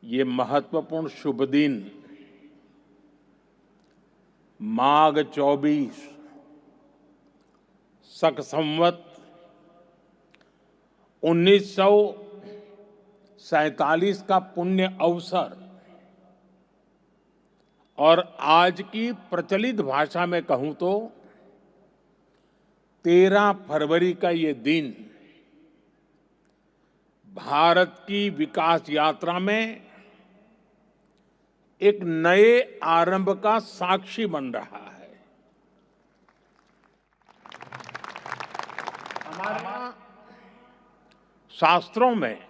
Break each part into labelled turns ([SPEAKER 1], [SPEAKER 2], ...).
[SPEAKER 1] ये महत्वपूर्ण शुभ दिन माघ 24 शक संवत 1947 का पुण्य अवसर और आज की प्रचलित भाषा में कहूं तो 13 फरवरी का ये दिन भारत की विकास यात्रा में एक नए आरंभ का साक्षी बन रहा है। हमारे शास्त्रों में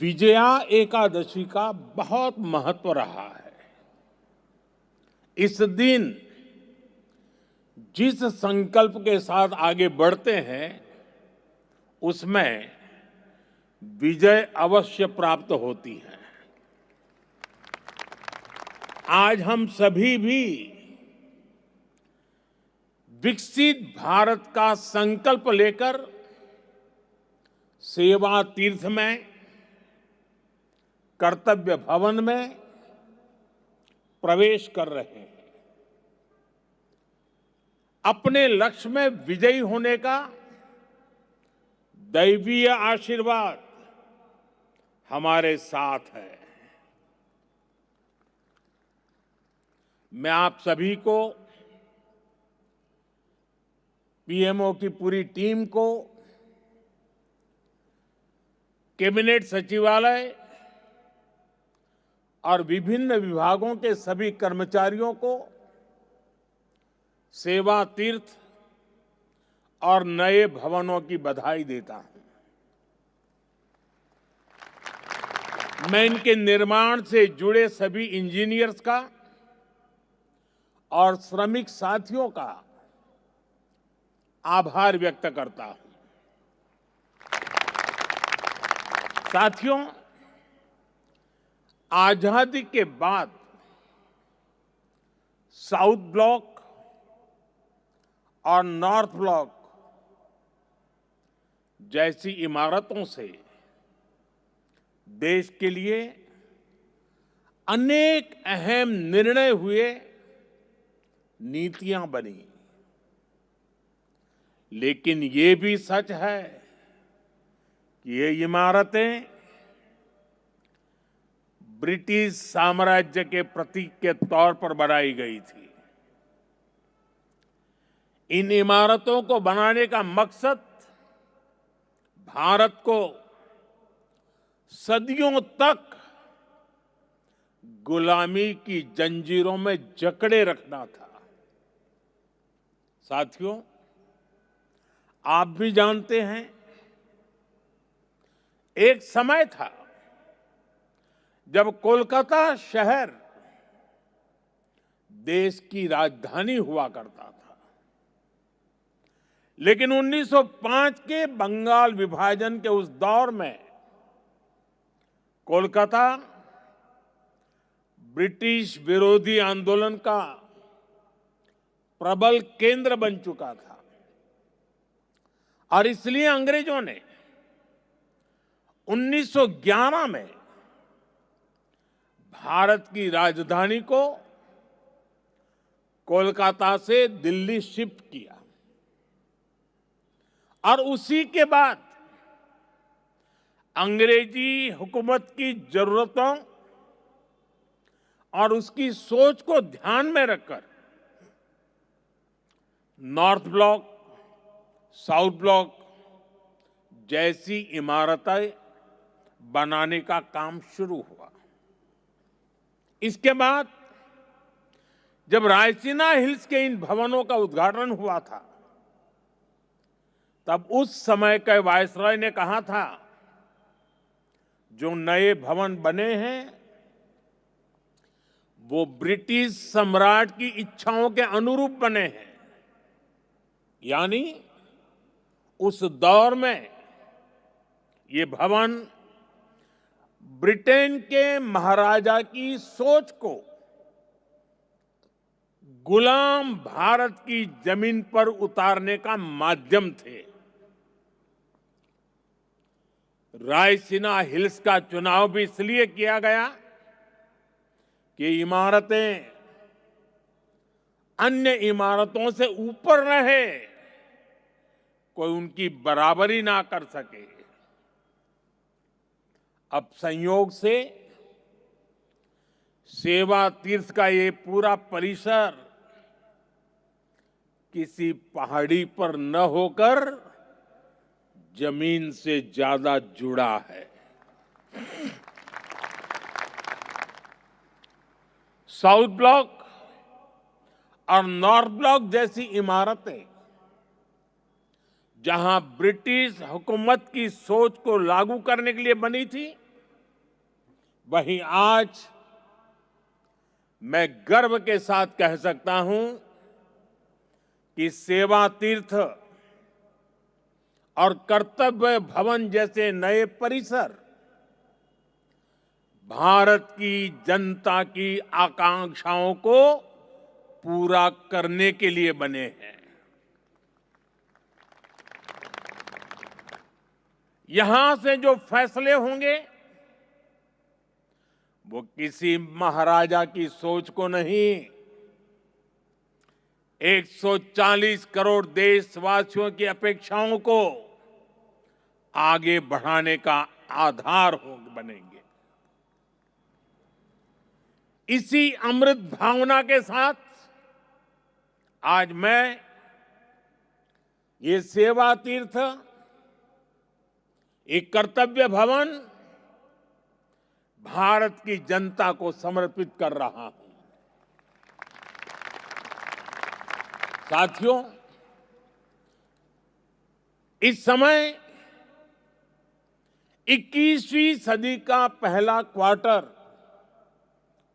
[SPEAKER 1] विजया एकादशी का बहुत महत्व रहा है। इस दिन जिस संकल्प के साथ आगे बढ़ते हैं उसमें विजय अवश्य प्राप्त होती है। आज हम सभी भी विकसित भारत का संकल्प लेकर सेवा तीर्थ में, कर्तव्य भवन में प्रवेश कर रहे हैं। अपने लक्ष्य में विजयी होने का दैवीय आशीर्वाद हमारे साथ है। मैं आप सभी को, पीएमओ की पूरी टीम को, कैबिनेट सचिवालय और विभिन्न विभागों के सभी कर्मचारियों को सेवा तीर्थ और नए भवनों की बधाई देता हूं। मैं इनके निर्माण से जुड़े सभी इंजीनियर्स का और श्रमिक साथियों का आभार व्यक्त करता हूं। साथियों, आजादी के बाद साउथ ब्लॉक और नॉर्थ ब्लॉक जैसी इमारतों से देश के लिए अनेक अहम निर्णय हुए, नीतियां बनी। लेकिन ये भी सच है कि ये इमारतें ब्रिटिश साम्राज्य के प्रतीक के तौर पर बनाई गई थी। इन इमारतों को बनाने का मकसद भारत को सदियों तक गुलामी की जंजीरों में जकड़े रखना था। साथियों, आप भी जानते हैं, एक समय था जब कोलकाता शहर देश की राजधानी हुआ करता था। लेकिन 1905 के बंगाल विभाजन के उस दौर में कोलकाता ब्रिटिश विरोधी आंदोलन का प्रबल केंद्र बन चुका था और इसलिए अंग्रेजों ने 1911 में भारत की राजधानी को कोलकाता से दिल्ली शिफ्ट किया और उसी के बाद अंग्रेजी हुकूमत की जरूरतों और उसकी सोच को ध्यान में रखकर नॉर्थ ब्लॉक, साउथ ब्लॉक जैसी इमारतें बनाने का काम शुरू हुआ। इसके बाद जब रायसीना हिल्स के इन भवनों का उद्घाटन हुआ था, तब उस समय के वायसरॉय ने कहा था, जो नए भवन बने हैं वो ब्रिटिश सम्राट की इच्छाओं के अनुरूप बने हैं। यानी उस दौर में ये भवन ब्रिटेन के महाराजा की सोच को गुलाम भारत की जमीन पर उतारने का माध्यम थे। रायसीना हिल्स का चुनाव भी इसलिए किया गया कि इमारतें अन्य इमारतों से ऊपर रहे, कोई उनकी बराबरी ना कर सके। अब संयोग से सेवा तीर्थ का ये पूरा परिसर किसी पहाड़ी पर न होकर जमीन से ज्यादा जुड़ा है। साउथ ब्लॉक और नॉर्थ ब्लॉक जैसी इमारतें जहां ब्रिटिश हुकूमत की सोच को लागू करने के लिए बनी थी, वहीं आज मैं गर्व के साथ कह सकता हूं कि सेवा तीर्थ और कर्तव्य भवन जैसे नए परिसर भारत की जनता की आकांक्षाओं को पूरा करने के लिए बने हैं। यहां से जो फैसले होंगे वो किसी महाराजा की सोच को नहीं, 140 करोड़ देशवासियों की अपेक्षाओं को आगे बढ़ाने का आधार बनेंगे। इसी अमृत भावना के साथ आज मैं ये सेवा तीर्थ, एक कर्तव्य भवन भारत की जनता को समर्पित कर रहा हूं। साथियों, इस समय 21वीं सदी का पहला क्वार्टर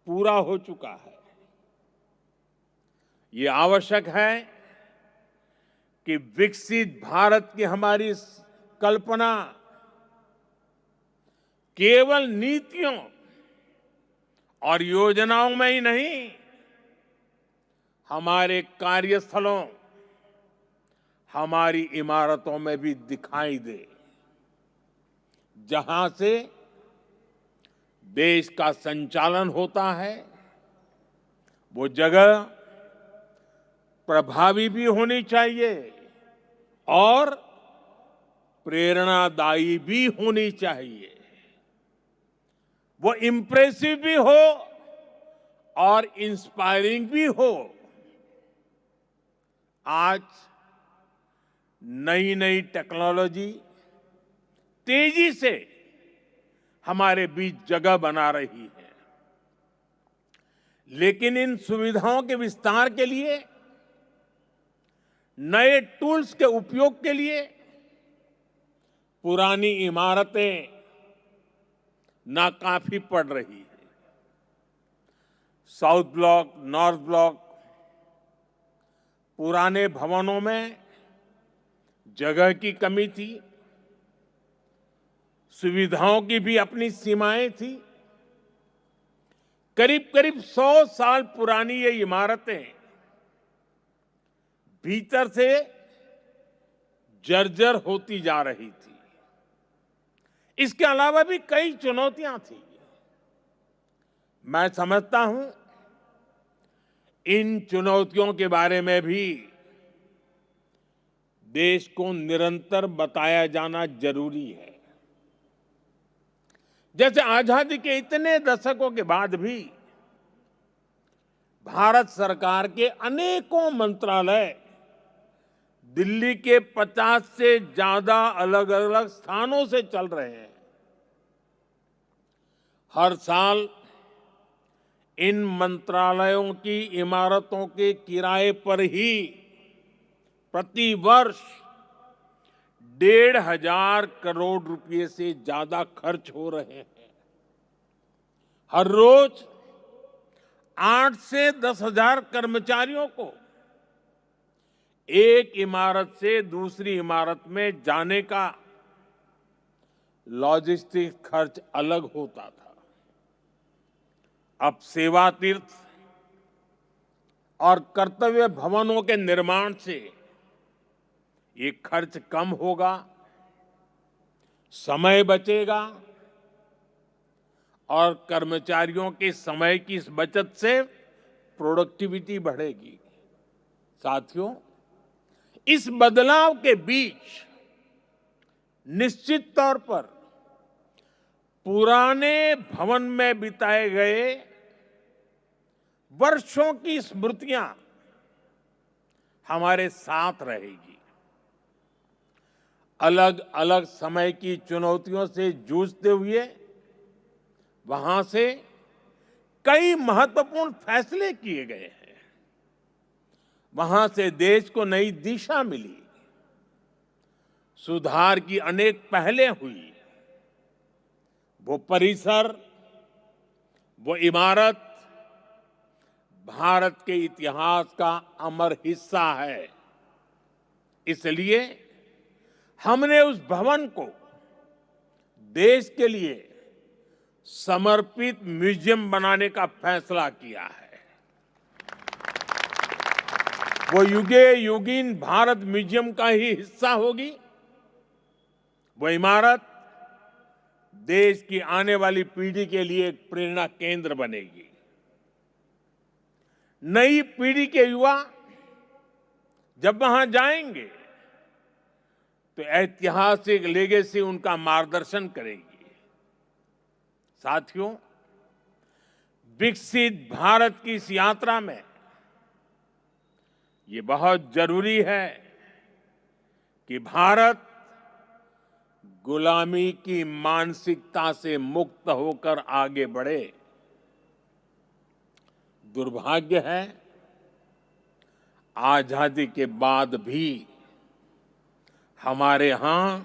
[SPEAKER 1] पूरा हो चुका है। ये आवश्यक है कि विकसित भारत की हमारी कल्पना केवल नीतियों और योजनाओं में ही नहीं, हमारे कार्यस्थलों, हमारी इमारतों में भी दिखाई दे, जहां से देश का संचालन होता है वो जगह प्रभावी भी होनी चाहिए और प्रेरणादायी भी होनी चाहिए। वो इम्प्रेसिव भी हो और इंस्पायरिंग भी हो। आज नई नई टेक्नोलॉजी तेजी से हमारे बीच जगह बना रही है, लेकिन इन सुविधाओं के विस्तार के लिए, नए टूल्स के उपयोग के लिए पुरानी इमारतें नाकाफी पड़ रही है। साउथ ब्लॉक, नॉर्थ ब्लॉक, पुराने भवनों में जगह की कमी थी, सुविधाओं की भी अपनी सीमाएं थी। करीब करीब 100 साल पुरानी ये इमारतें भीतर से जर्जर होती जा रही थी। इसके अलावा भी कई चुनौतियां थी। मैं समझता हूं इन चुनौतियों के बारे में भी देश को निरंतर बताया जाना जरूरी है। जैसे आजादी के इतने दशकों के बाद भी भारत सरकार के अनेकों मंत्रालय दिल्ली के 50 से ज्यादा अलग अलग स्थानों से चल रहे हैं। हर साल इन मंत्रालयों की इमारतों के किराए पर ही प्रति वर्ष 1,500 करोड़ रुपए से ज्यादा खर्च हो रहे हैं। हर रोज 8 से 10,000 कर्मचारियों को एक इमारत से दूसरी इमारत में जाने का लॉजिस्टिक खर्च अलग होता था। अब सेवा तीर्थ और कर्तव्य भवनों के निर्माण से ये खर्च कम होगा, समय बचेगा और कर्मचारियों के समय की इस बचत से प्रोडक्टिविटी बढ़ेगी। साथियों, इस बदलाव के बीच निश्चित तौर पर पुराने भवन में बिताए गए वर्षों की स्मृतियां हमारे साथ रहेगी। अलग अलग समय की चुनौतियों से जूझते हुए वहां से कई महत्वपूर्ण फैसले किए गए हैं। वहां से देश को नई दिशा मिली, सुधार की अनेक पहलें हुई। वो परिसर, वो इमारत भारत के इतिहास का अमर हिस्सा है। इसलिए हमने उस भवन को देश के लिए समर्पित म्यूजियम बनाने का फैसला किया है। वो युगे युगीन भारत म्यूजियम का ही हिस्सा होगी। वो इमारत देश की आने वाली पीढ़ी के लिए एक प्रेरणा केंद्र बनेगी। नई पीढ़ी के युवा जब वहां जाएंगे तो ऐतिहासिक लेगेसी उनका मार्गदर्शन करेगी। साथियों, विकसित भारत की इस यात्रा में ये बहुत जरूरी है कि भारत गुलामी की मानसिकता से मुक्त होकर आगे बढ़े। दुर्भाग्य है, आजादी के बाद भी हमारे यहां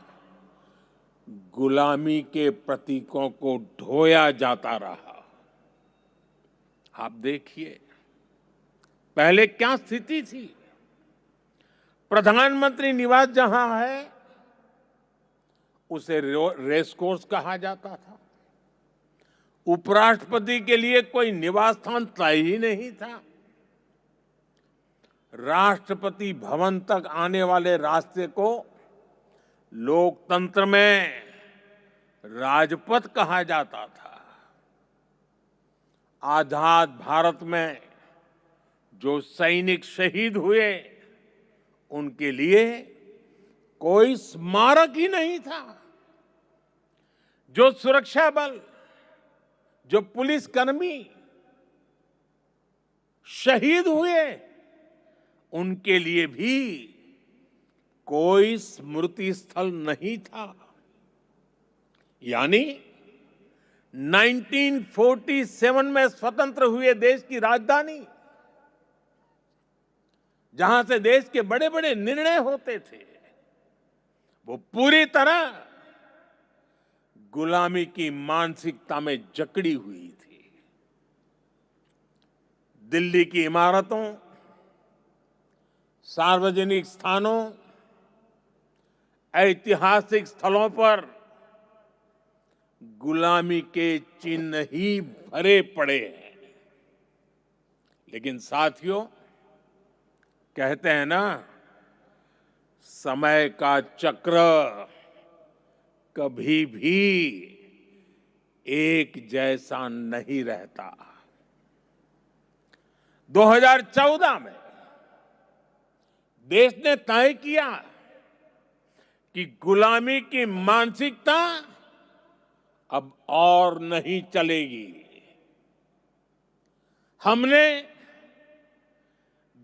[SPEAKER 1] गुलामी के प्रतीकों को ढोया जाता रहा। आप देखिए, पहले क्या स्थिति थी। प्रधानमंत्री निवास जहां है उसे रेस कोर्स कहा जाता था। उपराष्ट्रपति के लिए कोई निवास स्थान तय ही नहीं था। राष्ट्रपति भवन तक आने वाले रास्ते को लोकतंत्र में राजपथ कहा जाता था। आजाद भारत में जो सैनिक शहीद हुए उनके लिए कोई स्मारक ही नहीं था। जो सुरक्षा बल, जो पुलिसकर्मी शहीद हुए उनके लिए भी कोई स्मृति स्थल नहीं था। यानी 1947 में स्वतंत्र हुए देश की राजधानी, जहां से देश के बड़े बड़े निर्णय होते थे, वो पूरी तरह गुलामी की मानसिकता में जकड़ी हुई थी। दिल्ली की इमारतों, सार्वजनिक स्थानों, ऐतिहासिक स्थलों पर गुलामी के चिन्ह ही भरे पड़े हैं। लेकिन साथियों, कहते हैं ना, समय का चक्र कभी भी एक जैसा नहीं रहता। 2014 में देश ने तय किया कि गुलामी की मानसिकता अब और नहीं चलेगी। हमने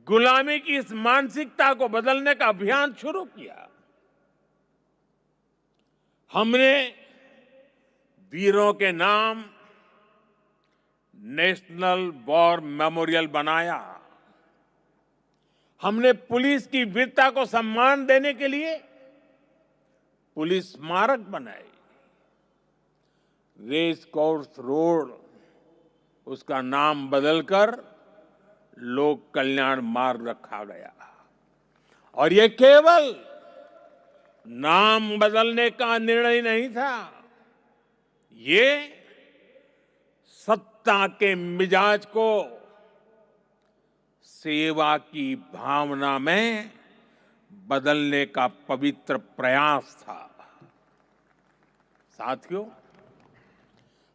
[SPEAKER 1] गुलामी की इस मानसिकता को बदलने का अभियान शुरू किया। हमने वीरों के नाम नेशनल वॉर मेमोरियल बनाया। हमने पुलिस की वीरता को सम्मान देने के लिए पुलिस स्मारक बनाए। रेस कोर्स रोड, उसका नाम बदलकर लोक कल्याण मार्ग रखा गया। और ये केवल नाम बदलने का निर्णय नहीं था, ये सत्ता के मिजाज को सेवा की भावना में बदलने का पवित्र प्रयास था। साथियों,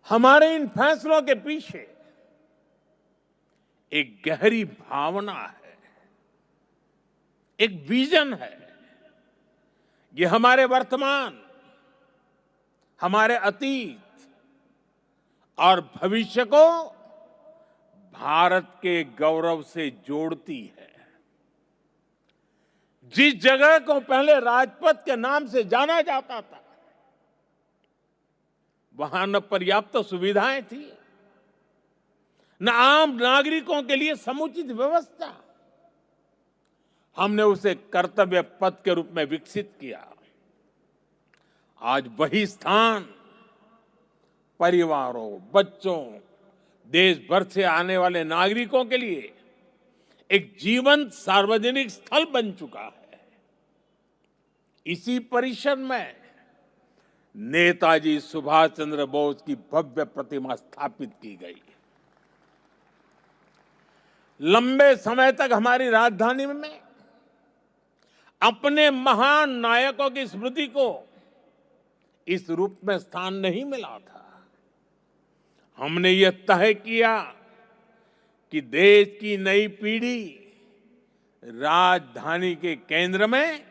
[SPEAKER 1] हमारे इन फैसलों के पीछे एक गहरी भावना है, एक विजन है। ये हमारे वर्तमान, हमारे अतीत और भविष्य को भारत के गौरव से जोड़ती है। जिस जगह को पहले राजपथ के नाम से जाना जाता था, वहां न पर्याप्त सुविधाएं थी, न आम नागरिकों के लिए समुचित व्यवस्था। हमने उसे कर्तव्य पथ के रूप में विकसित किया। आज वही स्थान परिवारों, बच्चों, देश भर से आने वाले नागरिकों के लिए एक जीवंत सार्वजनिक स्थल बन चुका है। इसी परिसर में नेताजी सुभाष चंद्र बोस की भव्य प्रतिमा स्थापित की गई। लंबे समय तक हमारी राजधानी में अपने महान नायकों की स्मृति को इस रूप में स्थान नहीं मिला था। हमने यह तय किया कि देश की नई पीढ़ी राजधानी के केंद्र में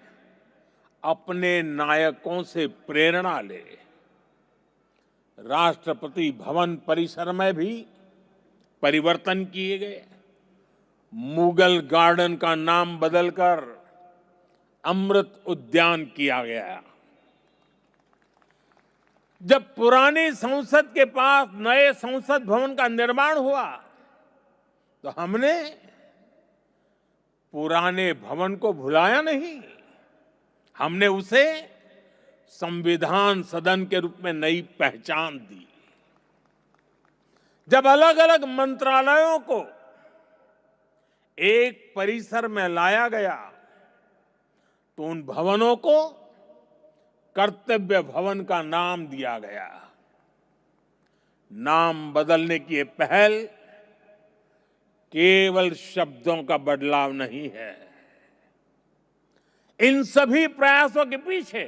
[SPEAKER 1] अपने नायकों से प्रेरणा ले। राष्ट्रपति भवन परिसर में भी परिवर्तन किए गए। मुगल गार्डन का नाम बदलकर अमृत उद्यान किया गया। जब पुरानी संसद के पास नए संसद भवन का निर्माण हुआ, तो हमने पुराने भवन को भुलाया नहीं। हमने उसे संविधान सदन के रूप में नई पहचान दी। जब अलग अलग मंत्रालयों को एक परिसर में लाया गया, तो उन भवनों को कर्तव्य भवन का नाम दिया गया। नाम बदलने की ये पहल केवल शब्दों का बदलाव नहीं है। इन सभी प्रयासों के पीछे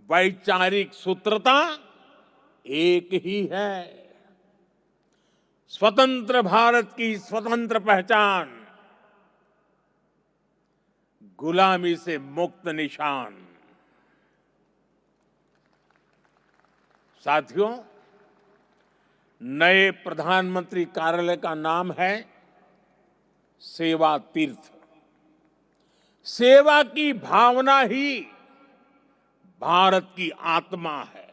[SPEAKER 1] वैचारिक सूत्रता एक ही है। स्वतंत्र भारत की स्वतंत्र पहचान, गुलामी से मुक्त निशान। साथियों, नए प्रधानमंत्री कार्यालय का नाम है सेवा तीर्थ। सेवा की भावना ही भारत की आत्मा है।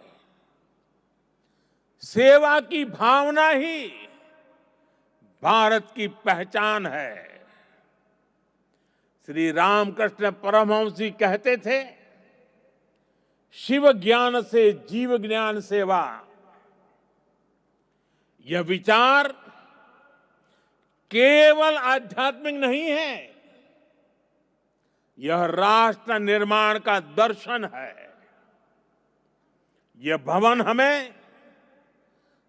[SPEAKER 1] सेवा की भावना ही भारत की पहचान है। श्री रामकृष्ण परमहंस जी कहते थे, शिव ज्ञान से जीव ज्ञान सेवा। यह विचार केवल आध्यात्मिक नहीं है, यह राष्ट्र निर्माण का दर्शन है। यह भवन हमें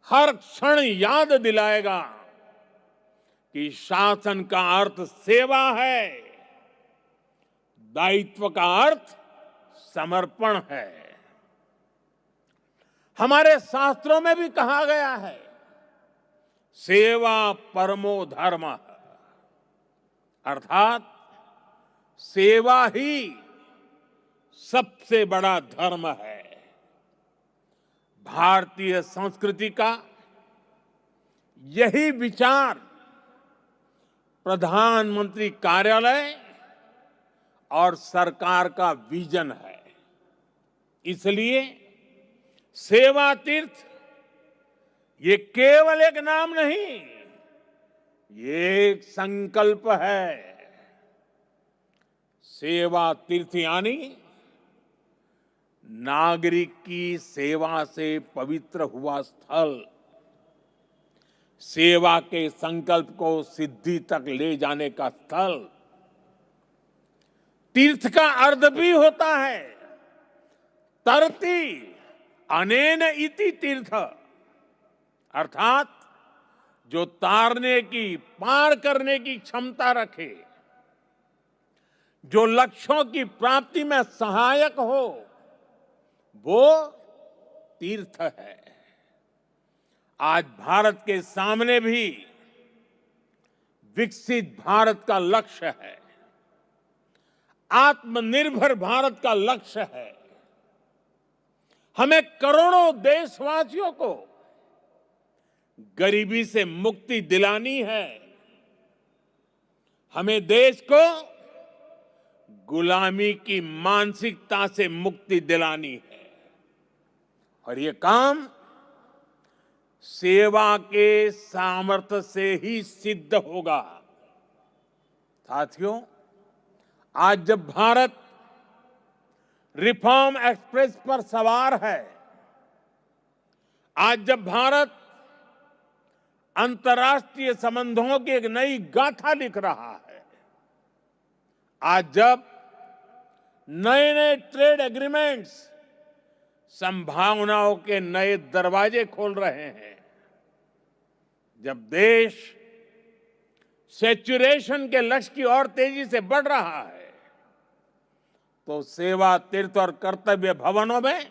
[SPEAKER 1] हर क्षण याद दिलाएगा कि शासन का अर्थ सेवा है, दायित्व का अर्थ समर्पण है। हमारे शास्त्रों में भी कहा गया है, सेवा परमो धर्म, अर्थात सेवा ही सबसे बड़ा धर्म है। भारतीय संस्कृति का यही विचार प्रधानमंत्री कार्यालय और सरकार का विजन है। इसलिए सेवा तीर्थ ये केवल एक नाम नहीं, ये एक संकल्प है। सेवा तीर्थ यानी नागरिक की सेवा से पवित्र हुआ स्थल, सेवा के संकल्प को सिद्धि तक ले जाने का स्थल। तीर्थ का अर्थ भी होता है तरति अनेन इति तीर्थ, अर्थात जो तारने की, पार करने की क्षमता रखे, जो लक्ष्यों की प्राप्ति में सहायक हो, वो तीर्थ है। आज भारत के सामने भी विकसित भारत का लक्ष्य है, आत्मनिर्भर भारत का लक्ष्य है। हमें करोड़ों देशवासियों को गरीबी से मुक्ति दिलानी है। हमें देश को गुलामी की मानसिकता से मुक्ति दिलानी है और ये काम सेवा के सामर्थ्य से ही सिद्ध होगा। साथियों, आज जब भारत रिफॉर्म एक्सप्रेस पर सवार है, आज जब भारत अंतर्राष्ट्रीय संबंधों की एक नई गाथा लिख रहा है, आज जब नए नए ट्रेड एग्रीमेंट्स संभावनाओं के नए दरवाजे खोल रहे हैं, जब देश सैचुरेशन के लक्ष्य की ओर तेजी से बढ़ रहा है, तो सेवा, तीर्थ और कर्तव्य भवनों में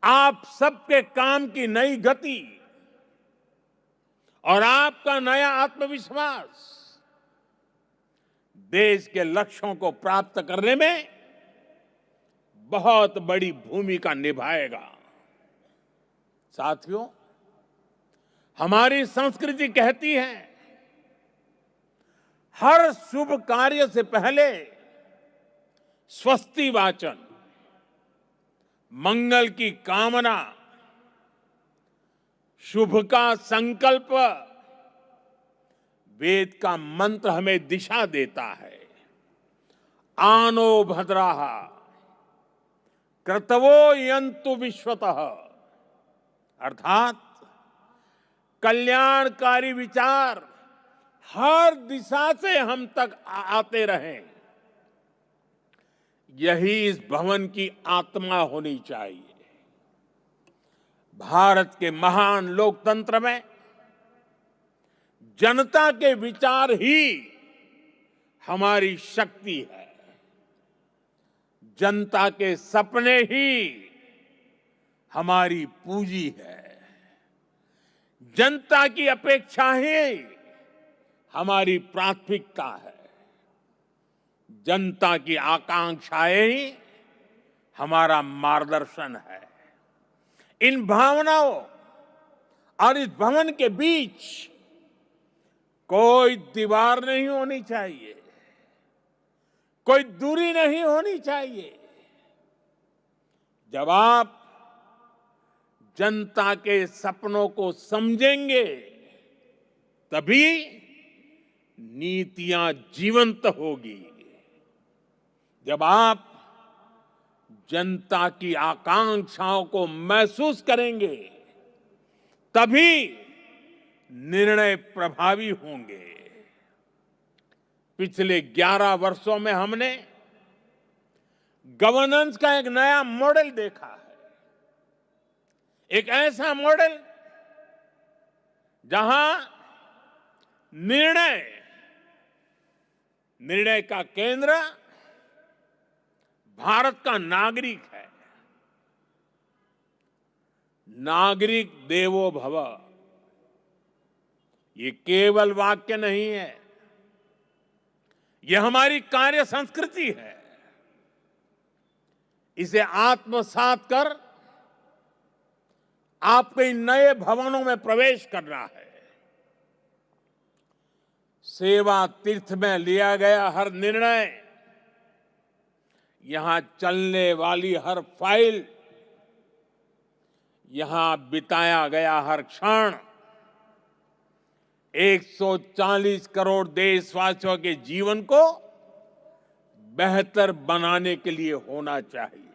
[SPEAKER 1] आप सबके काम की नई गति और आपका नया आत्मविश्वास देश के लक्ष्यों को प्राप्त करने में बहुत बड़ी भूमिका निभाएगा। साथियों, हमारी संस्कृति कहती है, हर शुभ कार्य से पहले स्वस्ति वाचन, मंगल की कामना, शुभ का संकल्प, वेद का मंत्र हमें दिशा देता है। आनो भद्राः क्रतवो यन्तु विश्वतः, अर्थात कल्याणकारी विचार हर दिशा से हम तक आते रहें, यही इस भवन की आत्मा होनी चाहिए। भारत के महान लोकतंत्र में जनता के विचार ही हमारी शक्ति है, जनता के सपने ही हमारी पूंजी है, जनता की अपेक्षा ही हमारी प्राथमिकता है, जनता की आकांक्षाएं ही हमारा मार्गदर्शन है। इन भावनाओं और इस भवन के बीच कोई दीवार नहीं होनी चाहिए, कोई दूरी नहीं होनी चाहिए। जब आप जनता के सपनों को समझेंगे, तभी नीतियां जीवंत होगी। जब आप जनता की आकांक्षाओं को महसूस करेंगे, तभी निर्णय प्रभावी होंगे। पिछले 11 वर्षों में हमने गवर्नेंस का एक नया मॉडल देखा है, एक ऐसा मॉडल जहां निर्णय का केंद्र भारत का नागरिक है। नागरिक देवो भव, ये केवल वाक्य नहीं है, यह हमारी कार्य संस्कृति है। इसे आत्मसात कर आपको इन नए भवनों में प्रवेश करना है। सेवा तीर्थ में लिया गया हर निर्णय, यहां चलने वाली हर फाइल, यहां बिताया गया हर क्षण 140 करोड़ देशवासियों के जीवन को बेहतर बनाने के लिए होना चाहिए।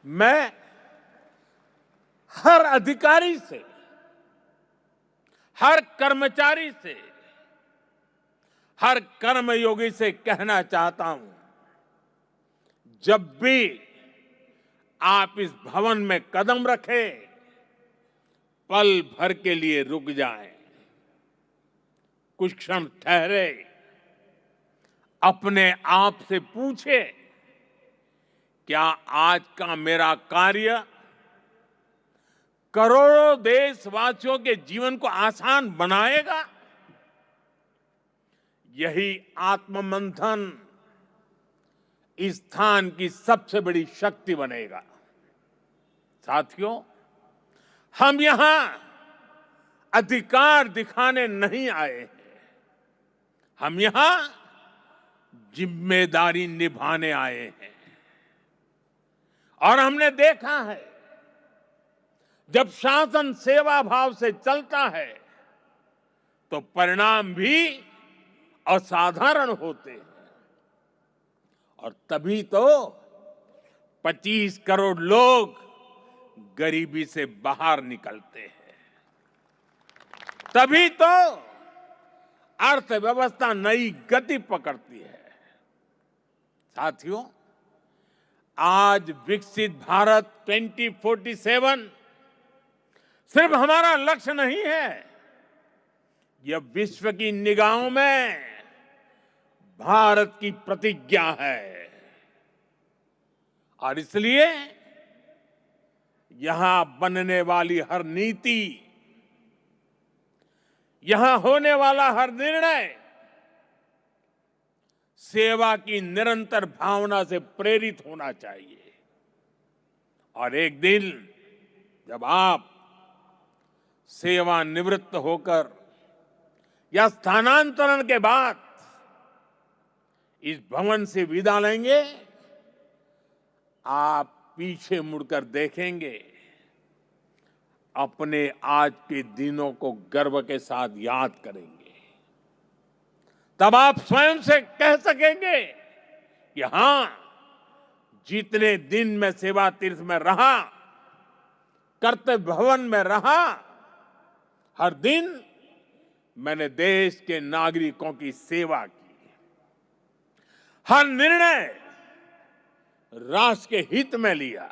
[SPEAKER 1] मैं हर अधिकारी से, हर कर्मचारी से, हर कर्मयोगी से कहना चाहता हूं, जब भी आप इस भवन में कदम रखें, पल भर के लिए रुक जाएं, कुछ क्षण ठहरे, अपने आप से पूछे क्या आज का मेरा कार्य करोड़ों देशवासियों के जीवन को आसान बनाएगा? यही आत्ममंथन इस स्थान की सबसे बड़ी शक्ति बनेगा। साथियों, हम यहां अधिकार दिखाने नहीं आए हैं, हम यहां जिम्मेदारी निभाने आए हैं। और हमने देखा है, जब शासन सेवा भाव से चलता है तो परिणाम भी असाधारण होते हैं। और तभी तो 25 करोड़ लोग गरीबी से बाहर निकलते हैं, तभी तो अर्थव्यवस्था नई गति पकड़ती है। साथियों, आज विकसित भारत 2047 सिर्फ हमारा लक्ष्य नहीं है, यह विश्व की निगाहों में भारत की प्रतिज्ञा है। और इसलिए यहां बनने वाली हर नीति, यहां होने वाला हर निर्णय सेवा की निरंतर भावना से प्रेरित होना चाहिए। और एक दिन जब आप सेवानिवृत्त होकर या स्थानांतरण के बाद इस भवन से विदा लेंगे, आप पीछे मुड़कर देखेंगे, अपने आज के दिनों को गर्व के साथ याद करेंगे। तब आप स्वयं से कह सकेंगे कि हां, जितने दिन मैं सेवा तीर्थ में रहा, कर्तव्य भवन में रहा, हर दिन मैंने देश के नागरिकों की सेवा की, हर निर्णय राष्ट्र के हित में लिया।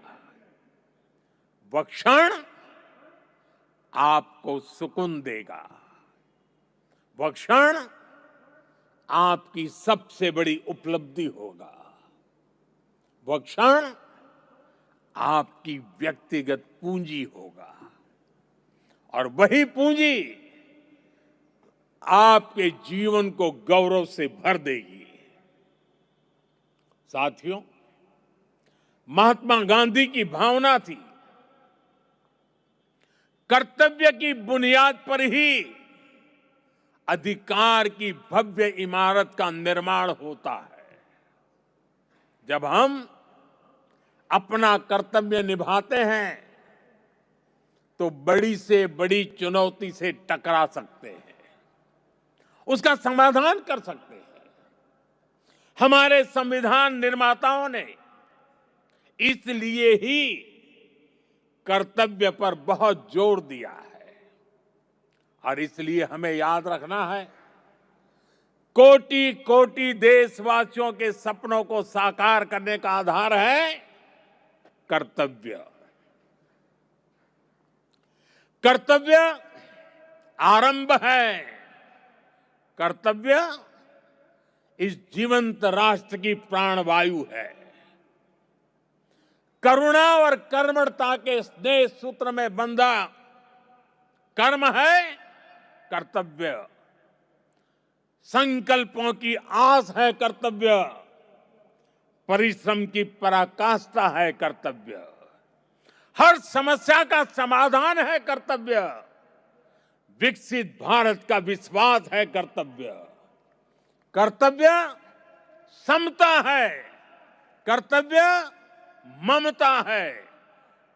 [SPEAKER 1] वह क्षण आपको सुकून देगा, वह क्षण आपकी सबसे बड़ी उपलब्धि होगा, वह क्षण आपकी व्यक्तिगत पूंजी होगा। और वही पूंजी आपके जीवन को गौरव से भर देगी। साथियों, महात्मा गांधी की भावना थी, कर्तव्य की बुनियाद पर ही अधिकार की भव्य इमारत का निर्माण होता है। जब हम अपना कर्तव्य निभाते हैं तो बड़ी से बड़ी चुनौती से टकरा सकते हैं, उसका समाधान कर सकते हैं। हमारे संविधान निर्माताओं ने इसलिए ही कर्तव्य पर बहुत जोर दिया है। और इसलिए हमें याद रखना है, कोटि कोटि देशवासियों के सपनों को साकार करने का आधार है कर्तव्य। कर्तव्य आरंभ है, कर्तव्य इस जीवंत राष्ट्र की प्राणवायु है। करुणा और कर्मठता के स्नेह सूत्र में बंधा कर्म है कर्तव्य, संकल्पों की आस है कर्तव्य, परिश्रम की पराकाष्ठा है कर्तव्य, हर समस्या का समाधान है कर्तव्य, विकसित भारत का विश्वास है कर्तव्य। कर्तव्य समता है, कर्तव्य ममता है,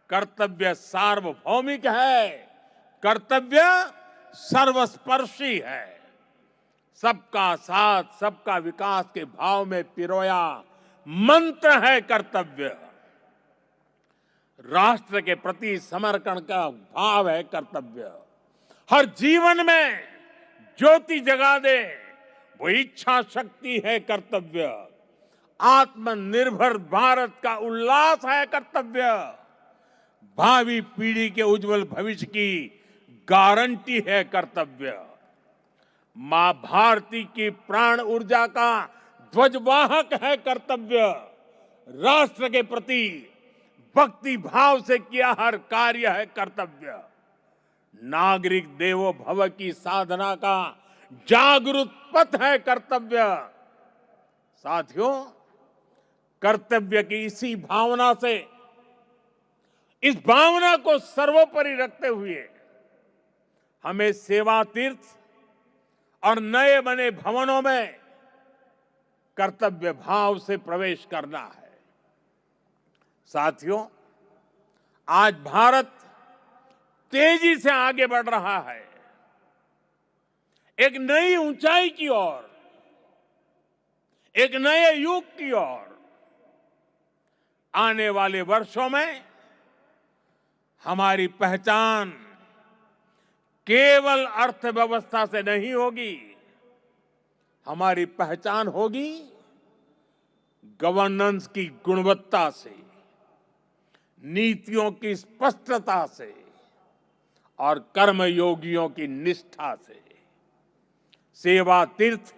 [SPEAKER 1] कर्तव्य सार्वभौमिक है, कर्तव्य सर्वस्पर्शी है। सबका साथ, सबका विकास के भाव में पिरोया मंत्र है कर्तव्य। राष्ट्र के प्रति समर्पण का भाव है कर्तव्य। हर जीवन में ज्योति जगा दे वो इच्छा शक्ति है कर्तव्य। आत्मनिर्भर भारत का उल्लास है कर्तव्य। भावी पीढ़ी के उज्जवल भविष्य की गारंटी है कर्तव्य। मां भारती की प्राण ऊर्जा का ध्वजवाहक है कर्तव्य। राष्ट्र के प्रति भक्ति भाव से किया हर कार्य है कर्तव्य। नागरिक देवो भव की साधना का जागरूक पथ है कर्तव्य। साथियों, कर्तव्य की इसी भावना से, इस भावना को सर्वोपरि रखते हुए हमें सेवा तीर्थ और नए बने भवनों में कर्तव्य भाव से प्रवेश करना है। साथियों, आज भारत तेजी से आगे बढ़ रहा है, एक नई ऊंचाई की ओर, एक नए युग की ओर। आने वाले वर्षों में हमारी पहचान केवल अर्थव्यवस्था से नहीं होगी, हमारी पहचान होगी गवर्नेंस की गुणवत्ता से, नीतियों की स्पष्टता से और कर्मयोगियों की निष्ठा से। सेवा तीर्थ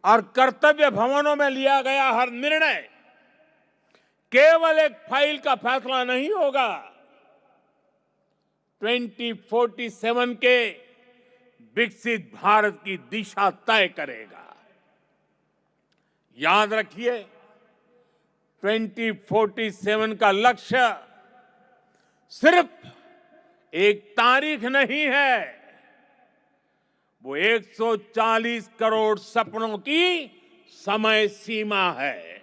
[SPEAKER 1] और कर्तव्य भवनों में लिया गया हर निर्णय केवल एक फाइल का फैसला नहीं होगा, 2047 के विकसित भारत की दिशा तय करेगा। याद रखिए, 2047 का लक्ष्य सिर्फ एक तारीख नहीं है, वो 140 करोड़ सपनों की समय सीमा है।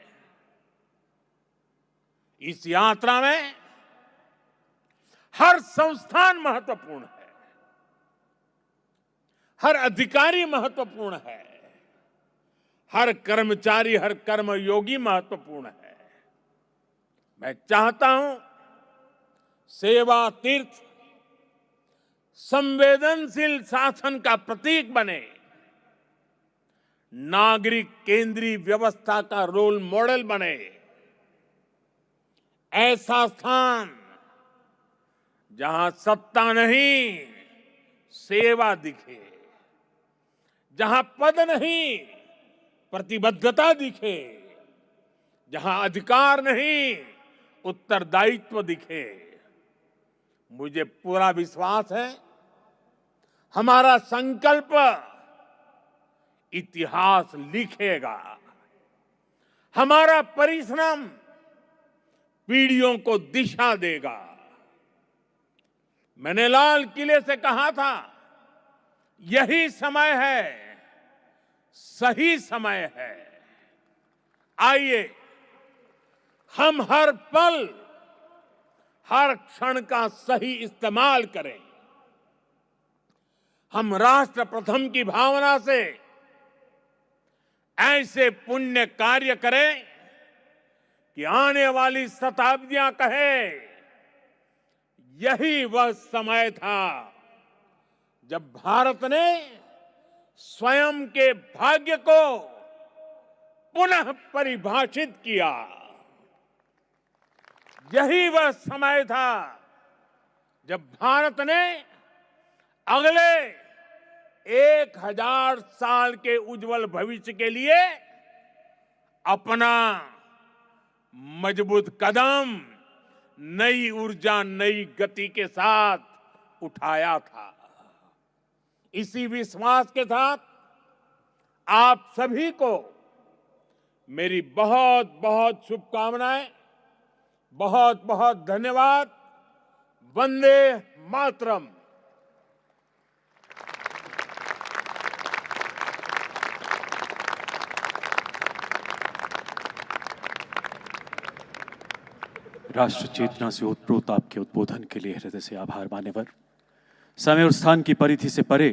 [SPEAKER 1] इस यात्रा में हर संस्थान महत्वपूर्ण है, हर अधिकारी महत्वपूर्ण है, हर कर्मचारी, हर कर्मयोगी महत्वपूर्ण है। मैं चाहता हूं सेवा तीर्थ संवेदनशील शासन का प्रतीक बने, नागरिक केंद्रीय व्यवस्था का रोल मॉडल बने। ऐसा स्थान जहां सत्ता नहीं, सेवा दिखे, जहां पद नहीं, प्रतिबद्धता दिखे, जहां अधिकार नहीं, उत्तरदायित्व दिखे। मुझे पूरा विश्वास है हमारा संकल्प इतिहास लिखेगा, हमारा परिश्रम पीढ़ियों को दिशा देगा। मैंने लाल किले से कहा था, यही समय है, सही समय है। आइए हम हर पल, हर क्षण का सही इस्तेमाल करें। हम राष्ट्र प्रथम की भावना से ऐसे पुण्य कार्य करें कि आने वाली शताब्दियां कहे, यही वह समय था जब भारत ने स्वयं के भाग्य को पुनः परिभाषित किया। यही वह समय था जब भारत ने अगले 1000 साल के उज्जवल भविष्य के लिए अपना मजबूत कदम नई ऊर्जा, नई गति के साथ उठाया था। इसी विश्वास के साथ आप सभी को मेरी बहुत बहुत शुभकामनाएं, बहुत बहुत धन्यवाद। वंदे मातरम।
[SPEAKER 2] राष्ट्र चेतना से ओतप्रोत आपके उद्बोधन के लिए हृदय से आभार मान्यवर। समय और स्थान की परिधि से परे